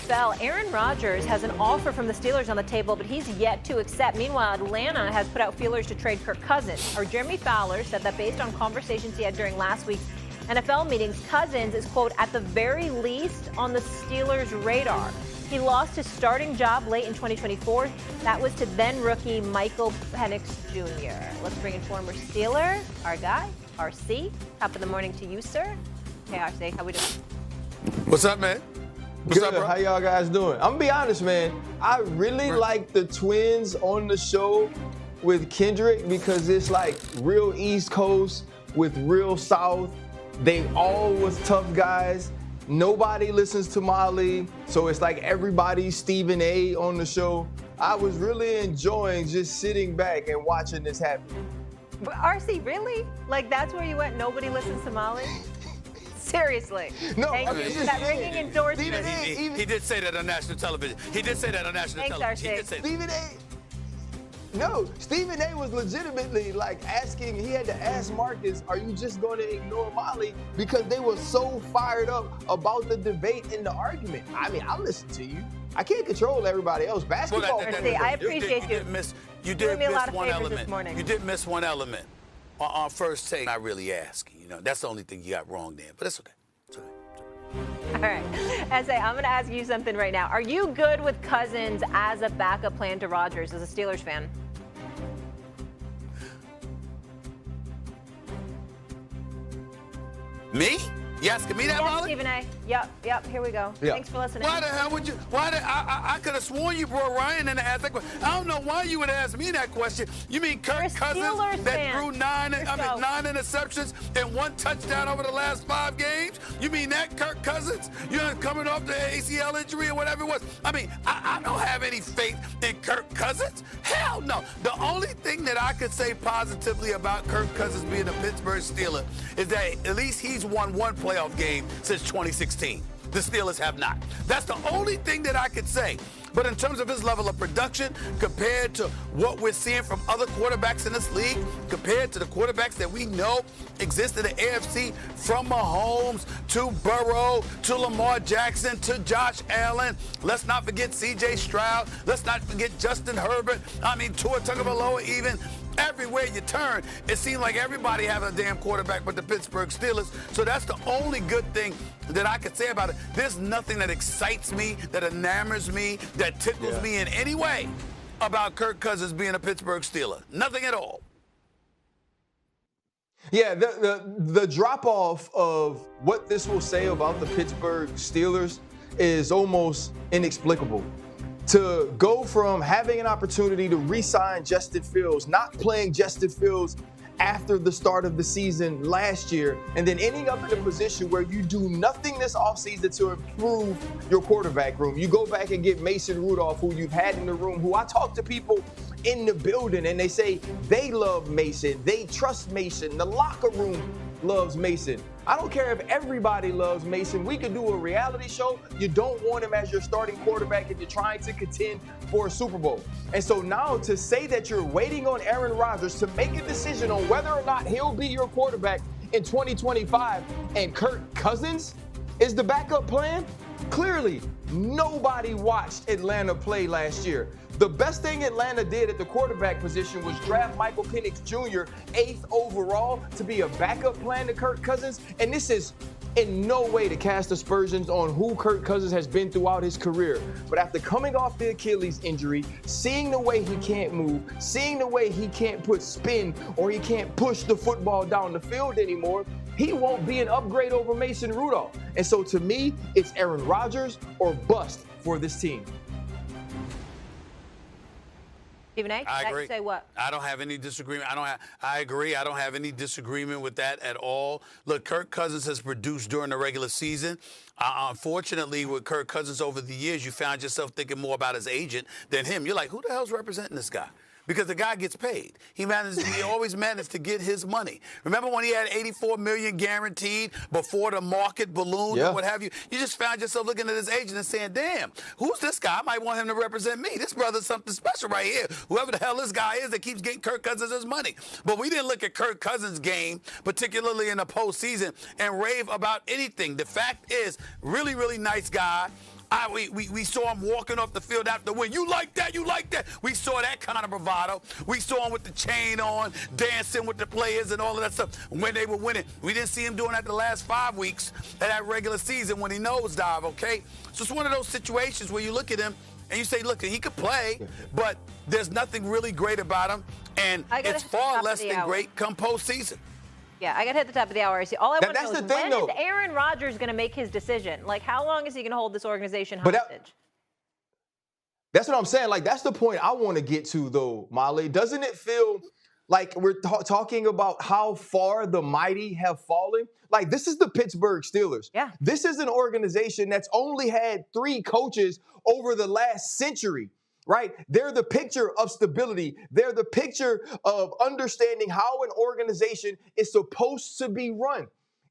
NFL, Aaron Rodgers has an offer from the Steelers on the table, but he's yet to accept. Meanwhile, Atlanta has put out feelers to trade Kirk Cousins. Our Jeremy Fowler said that based on conversations he had during last week's NFL meetings, Cousins is, quote, at the very least on the Steelers' radar. He lost his starting job late in 2024. That was to then rookie Michael Penix Jr. Let's bring in former Steeler, our guy, RC. Top of the morning to you, sir. Hey, RC, how we doing? What's up, man? What's Good. up, bro? How y'all guys doing? I'm gonna be honest, man. I really like the twins on the show with Kendrick because it's like real East Coast with real South. They all was tough guys. Nobody listens to Molly, so it's like everybody's Stephen A on the show. I was really enjoying just sitting back and watching this happen. But RC, really? Like, that's where you went? Nobody listens to Molly? Seriously. No, Thank you for that ringing endorsement. He did say that on national television. He did say that on national Thanks, television. RC. He did say that. Stephen A. No, Stephen A was legitimately like asking, he had to ask Marcus, are you just going to ignore Molly? Because they were so fired up about the debate and the argument. I mean, I listen to you. I can't control everybody else. Basketball. I appreciate you. You did Doing me a lot miss of one favors element. this morning. You did miss one element. On first take, not really asking. You know, that's the only thing you got wrong there. But it's okay. It's okay. All right. Essay, I'm going to ask you something right now. Are you good with Cousins as a backup plan to Rodgers as a Steelers fan? Me? You asking me that, Yes, Molly? Stephen A. Yep, here we go. Yeah. Thanks for listening. Why the hell would you? I could have sworn you brought Ryan in to ask that question. I don't know why you would ask me that question. You mean You're a Kirk Cousins Steelers that fan. threw nine Yourself. interceptions and 1 touchdown over the last 5 games? You mean that Kirk Cousins? You know, coming off the ACL injury or whatever it was. I mean, I don't have any faith in Kirk Cousins. Hell no. The only thing that I could say positively about Kirk Cousins being a Pittsburgh Steeler is that at least he's won 1 playoff game since 2016. The Steelers have not. That's the only thing that I could say. But in terms of his level of production, compared to what we're seeing from other quarterbacks in this league, compared to the quarterbacks that we know exist in the AFC, from Mahomes to Burrow to Lamar Jackson to Josh Allen, let's not forget C.J. Stroud, let's not forget Justin Herbert, Tua Tagovailoa even. Everywhere you turn, it seems like everybody has a damn quarterback but the Pittsburgh Steelers. So that's the only good thing that I could say about it. There's nothing that excites me, that enamors me, that tickles me in any way about Kirk Cousins being a Pittsburgh Steeler. Nothing at all. Yeah, the drop-off of what this will say about the Pittsburgh Steelers is almost inexplicable. To go from having an opportunity to re-sign Justin Fields, not playing Justin Fields after the start of the season last year, and then ending up in a position where you do nothing this offseason to improve your quarterback room. You go back and get Mason Rudolph, who you've had in the room, who I talk to people in the building, and they say they love Mason, they trust Mason, the locker room loves Mason. I don't care if everybody loves Mason. We could do a reality show. You don't want him as your starting quarterback if you're trying to contend for a Super Bowl. And so now to say that you're waiting on Aaron Rodgers to make a decision on whether or not he'll be your quarterback in 2025 and Kirk Cousins is the backup plan? Clearly, nobody watched Atlanta play last year. The best thing Atlanta did at the quarterback position was draft Michael Penix Jr. 8th overall to be a backup plan to Kirk Cousins. And this is in no way to cast aspersions on who Kirk Cousins has been throughout his career. But after coming off the Achilles injury, seeing the way he can't move, seeing the way he can't put spin or he can't push the football down the field anymore, he won't be an upgrade over Mason Rudolph. And so to me, it's Aaron Rodgers or bust for this team. Stephen A., I agree. say what? I don't have any disagreement. I agree. I don't have any disagreement with that at all. Look, Kirk Cousins has produced during the regular season. Unfortunately, with Kirk Cousins over the years, you found yourself thinking more about his agent than him. You're like, who the hell's representing this guy? Because the guy gets paid. He always managed to get his money. Remember when he had $84 million guaranteed before the market ballooned or what have you? You just found yourself looking at his agent and saying, damn, who's this guy? I might want him to represent me. This brother's something special right here. Whoever the hell this guy is that keeps getting Kirk Cousins his money. But we didn't look at Kirk Cousins' game, particularly in the postseason, and rave about anything. The fact is, really, really nice guy. We saw him walking off the field after the win. You like that? You like that? We saw that kind of bravado. We saw him with the chain on, dancing with the players and all of that stuff when they were winning. We didn't see him doing that the last 5 weeks of that regular season when he nosedived, okay? So it's one of those situations where you look at him and you say, look, he could play, but there's nothing really great about him, and it's far less than great come postseason. Yeah, I got to hit the top of the hour. All I want to know is when is Aaron Rodgers going to make his decision? Like, how long is he going to hold this organization hostage? That's what I'm saying. Like, that's the point I want to get to, though, Molly. Doesn't it feel like we're talking about how far the mighty have fallen? Like, this is the Pittsburgh Steelers. Yeah. This is an organization that's only had 3 coaches over the last century. Right? They're the picture of stability. They're the picture of understanding how an organization is supposed to be run.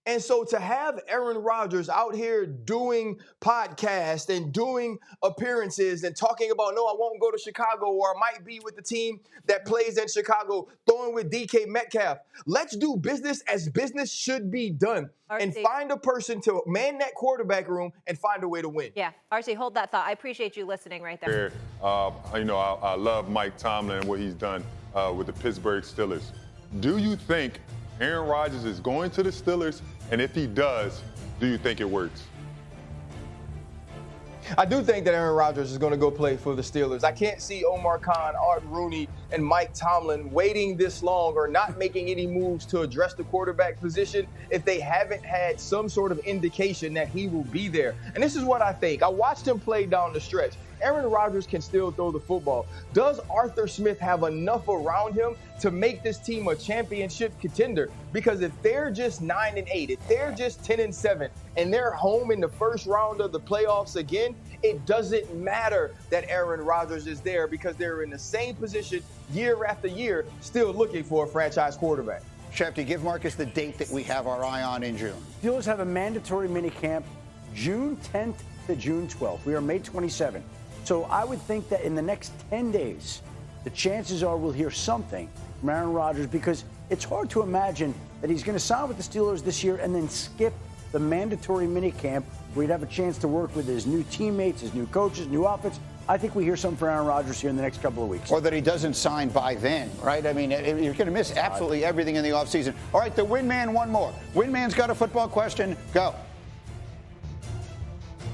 And so to have Aaron Rodgers out here doing podcasts and doing appearances and talking about, no, I won't go to Chicago, or I might be with the team that plays in Chicago, throwing with DK Metcalf. Let's do business as business should be done and find a person to man that quarterback room and find a way to win. Yeah. RC, hold that thought. I appreciate you listening right there. I love Mike Tomlin and what he's done with the Pittsburgh Steelers. Do you think Aaron Rodgers is going to the Steelers? And if he does, do you think it works? I do think that Aaron Rodgers is going to go play for the Steelers. I can't see Omar Khan, Art Rooney, and Mike Tomlin waiting this long or not making any moves to address the quarterback position if they haven't had some sort of indication that he will be there. And this is what I think. I watched him play down the stretch. Aaron Rodgers can still throw the football. Does Arthur Smith have enough around him to make this team a championship contender? Because if they're just 9-8, if they're just 10-7, and they're home in the first round of the playoffs again, it doesn't matter that Aaron Rodgers is there, because they're in the same position year after year, still looking for a franchise quarterback. Sharpe, give Marcus the date that we have our eye on in June. Steelers have a mandatory minicamp June 10th to June 12th. We are May 27th. So I would think that in the next 10 days, the chances are we'll hear something from Aaron Rodgers, because it's hard to imagine that he's going to sign with the Steelers this year and then skip the mandatory minicamp where he'd have a chance to work with his new teammates, his new coaches, new outfits. I think we hear something from Aaron Rodgers here in the next couple of weeks. Or that he doesn't sign by then, right? I mean, you're going to miss absolutely everything in the offseason. All right, the Win Man, one more. Win Man's got a football question. Go.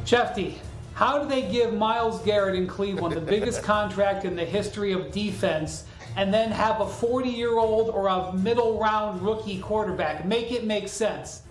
Shefty, how do they give Myles Garrett in Cleveland the biggest contract in the history of defense and then have a 40-year-old or a middle-round rookie quarterback? Make it make sense.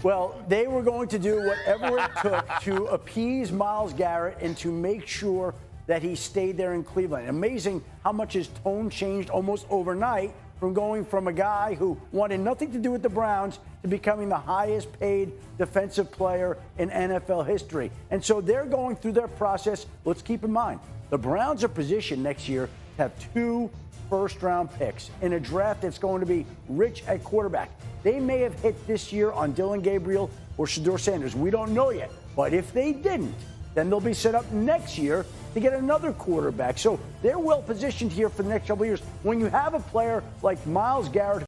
Well, they were going to do whatever it took to appease Myles Garrett and to make sure that he stayed there in Cleveland. Amazing how much his tone changed almost overnight, from going from a guy who wanted nothing to do with the Browns to becoming the highest paid defensive player in NFL history. And so they're going through their process. Let's keep in mind, the Browns are positioned next year to have 2 first-round picks in a draft that's going to be rich at quarterback. They may have hit this year on Dylan Gabriel or Shedeur Sanders. We don't know yet. But if they didn't, then they'll be set up next year to get another quarterback. So they're well positioned here for the next couple of years. When you have a player like Myles Garrett,